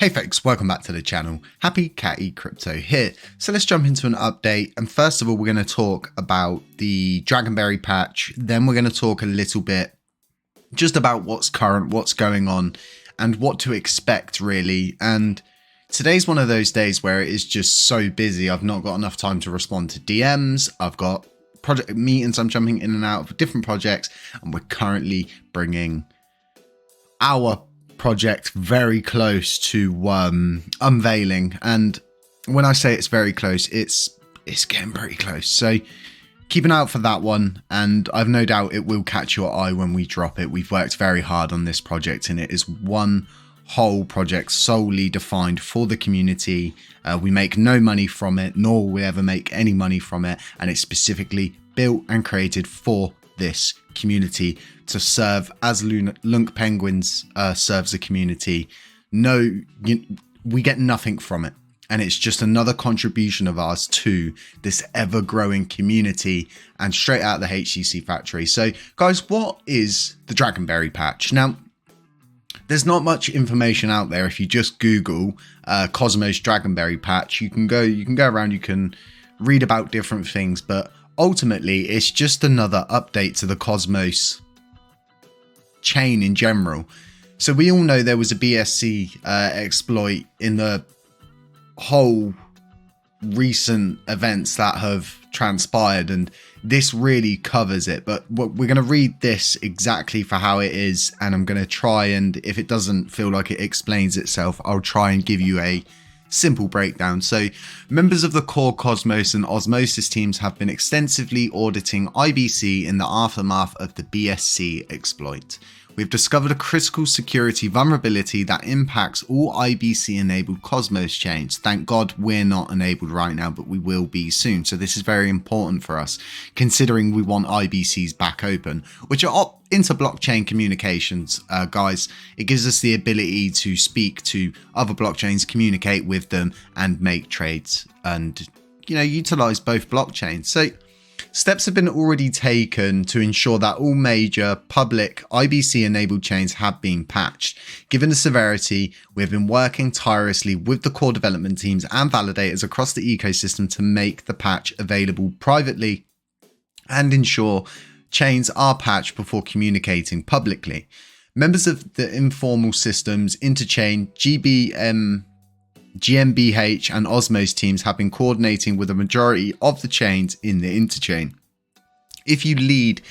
Hey folks, welcome back to the channel. Happy Catty Crypto here. So let's jump into an update. And first of all, we're going to talk about the Dragonberry patch. Then we're going to talk a little bit just about what's current, what's going on, and what to expect really. And today's one of those days where it is just so busy. I've not got enough time to respond to DMs. I've got project meetings. I'm jumping in and out of different projects, and we're currently bringing our project very close to unveiling. And when I say it's very close, it's getting pretty close. So keep an eye out for that one, and I've no doubt it will catch your eye when we drop it. We've worked very hard on this project, and it is one whole project solely defined for the community. We make no money from it, nor will we ever make any money from it, and it's specifically built and created for this community to serve as Lunk Penguins serves the community. We get nothing from it, and it's just another contribution of ours to this ever-growing community and straight out of the HCC factory. So guys, what is the Dragonberry patch? Now, there's not much information out there. If you just Google Cosmos Dragonberry patch, you can go around, you can read about different things, but ultimately it's just another update to the Cosmos chain in general. So we all know there was a BSC exploit in the whole recent events that have transpired, and this really covers it. But we're going to read this exactly for how it is, and I'm going to try, and if it doesn't feel like it explains itself, I'll try and give you a simple breakdown. So members of the core Cosmos and Osmosis teams have been extensively auditing IBC in the aftermath of the BSC exploit. We've discovered a critical security vulnerability that impacts all IBC enabled Cosmos chains. Thank God we're not enabled right now, but we will be soon. So this is very important for us, considering we want IBCs back open, which are inter-blockchain communications, guys. It gives us the ability to speak to other blockchains, communicate with them, and make trades, and utilize both blockchains. So steps have been already taken to ensure that all major public IBC enabled chains have been patched. Given the severity, we have been working tirelessly with the core development teams and validators across the ecosystem to make the patch available privately and ensure chains are patched before communicating publicly. Members of the informal systems, Interchain, GmbH and Osmos teams have been coordinating with the majority of the chains in the Interchain. If you lead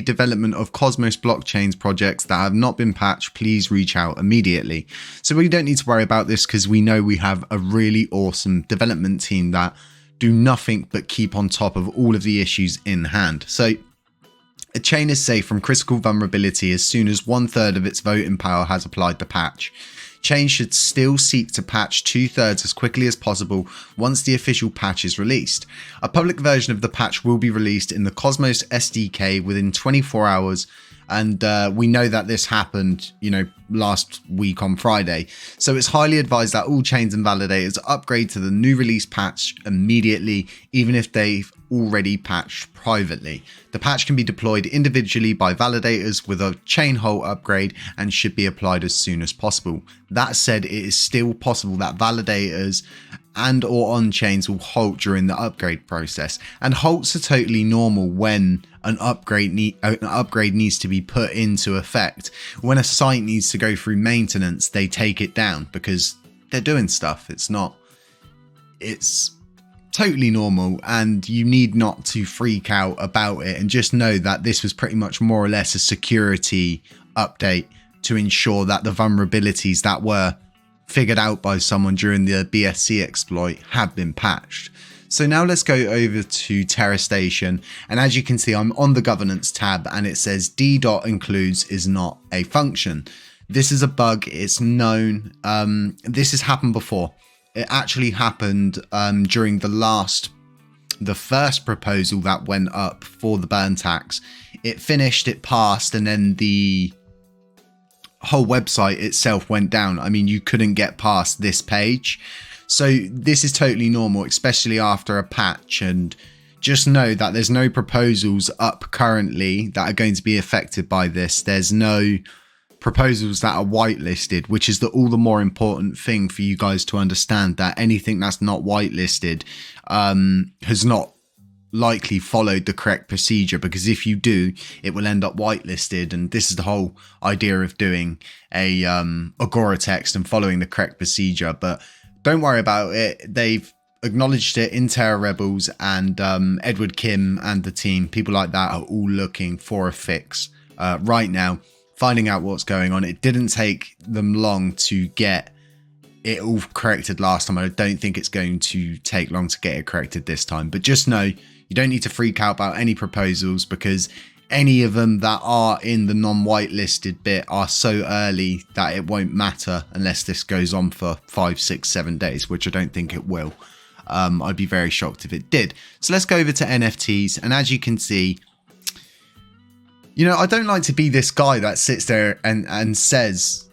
development of Cosmos blockchains projects that have not been patched, please reach out immediately. So we don't need to worry about this because we know we have a really awesome development team that do nothing but keep on top of all of the issues in hand. So a chain is safe from critical vulnerability as soon as 1/3 of its voting power has applied the patch. Chain should still seek to patch 2/3 as quickly as possible once the official patch is released. A public version of the patch will be released in the Cosmos SDK within 24 hours. And we know that this happened, last week on Friday. So it's highly advised that all chains and validators upgrade to the new release patch immediately, even if they've already patched privately. The patch can be deployed individually by validators with a chain halt upgrade and should be applied as soon as possible. That said, it is still possible that validators and or on chains will halt during the upgrade process, and halts are totally normal when an upgrade needs to be put into effect. When a site needs to go through maintenance, they take it down because they're doing stuff. It's totally normal, and you need not to freak out about it, and just know that this was pretty much more or less a security update to ensure that the vulnerabilities that were figured out by someone during the BSC exploit have been patched. So now let's go over to Terra Station, and as you can see, I'm on the governance tab and it says d.includes is not a function. This is a bug, it's known. This has happened before. It actually happened during the first proposal that went up for the burn tax. It finished, it passed, and then the whole website itself went down. I mean, you couldn't get past this page. So this is totally normal, especially after a patch, and just know that there's no proposals up currently that are going to be affected by this. There's no proposals that are whitelisted, which is the all the more important thing for you guys to understand, that anything that's not whitelisted has not likely followed the correct procedure, because if you do, it will end up whitelisted. And this is the whole idea of doing a Agora text and following the correct procedure. But don't worry about it. They've acknowledged it in Terra Rebels, and Edward Kim and the team, people like that, are all looking for a fix right now, finding out what's going on. It didn't take them long to get it all corrected last time. I don't think it's going to take long to get it corrected this time. But just know, you don't need to freak out about any proposals, because any of them that are in the non-whitelisted bit are so early that it won't matter unless this goes on for 5, 6, 7 days, which I don't think it will. I'd be very shocked if it did. So let's go over to NFTs. And as you can see, you know, I don't like to be this guy that sits there and says,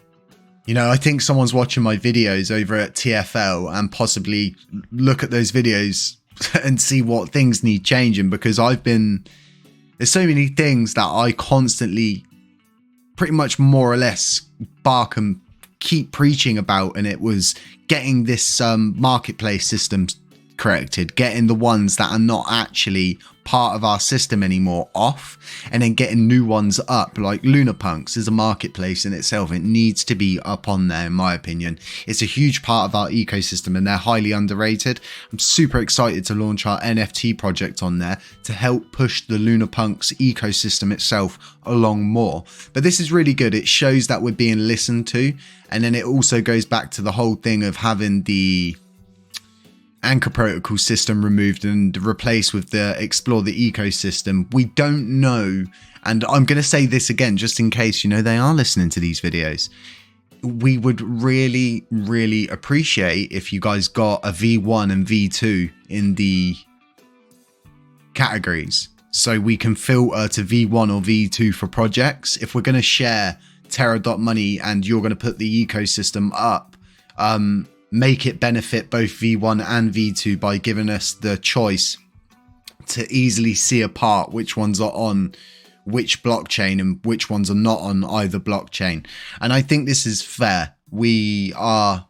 you know, I think someone's watching my videos over at TFL and possibly look at those videos and see what things need changing, because there's so many things that I constantly pretty much more or less bark and keep preaching about, and it was getting this marketplace system corrected, getting the ones that are not actually part of our system anymore off, and then getting new ones up. Like Lunapunks is a marketplace in itself. It needs to be up on there, in my opinion. It's a huge part of our ecosystem and they're highly underrated. I'm super excited to launch our NFT project on there to help push the Lunapunks ecosystem itself along more. But this is really good. It shows that we're being listened to, and then it also goes back to the whole thing of having the Anchor Protocol system removed and replaced with the Explore the Ecosystem. We don't know, and I'm going to say this again just in case, you know, they are listening to these videos. We would really, really appreciate if you guys got a V1 and V2 in the categories, so we can filter to V1 or V2 for projects. If we're going to share Terra.money and you're going to put the ecosystem up, make it benefit both V1 and V2 by giving us the choice to easily see apart which ones are on which blockchain and which ones are not on either blockchain. And I think this is fair. We're at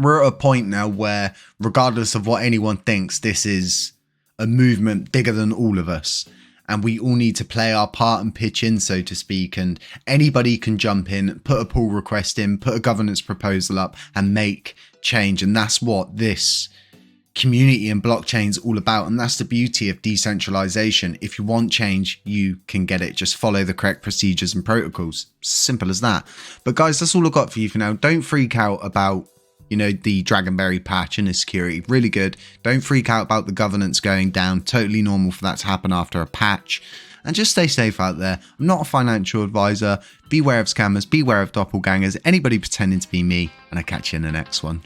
a point now where, regardless of what anyone thinks, this is a movement bigger than all of us. And we all need to play our part and pitch in, so to speak. And anybody can jump in, put a pull request in, put a governance proposal up and make change. And that's what this community and blockchain is all about. And that's the beauty of decentralization. If you want change, you can get it. Just follow the correct procedures and protocols. Simple as that. But guys, that's all I've got for you for now. Don't freak out about, you know, the Dragonberry patch and the security. Really good. Don't freak out about the governance going down. Totally normal for that to happen after a patch. And just stay safe out there. I'm not a financial advisor. Beware of scammers. Beware of doppelgangers. Anybody pretending to be me. And I'll catch you in the next one.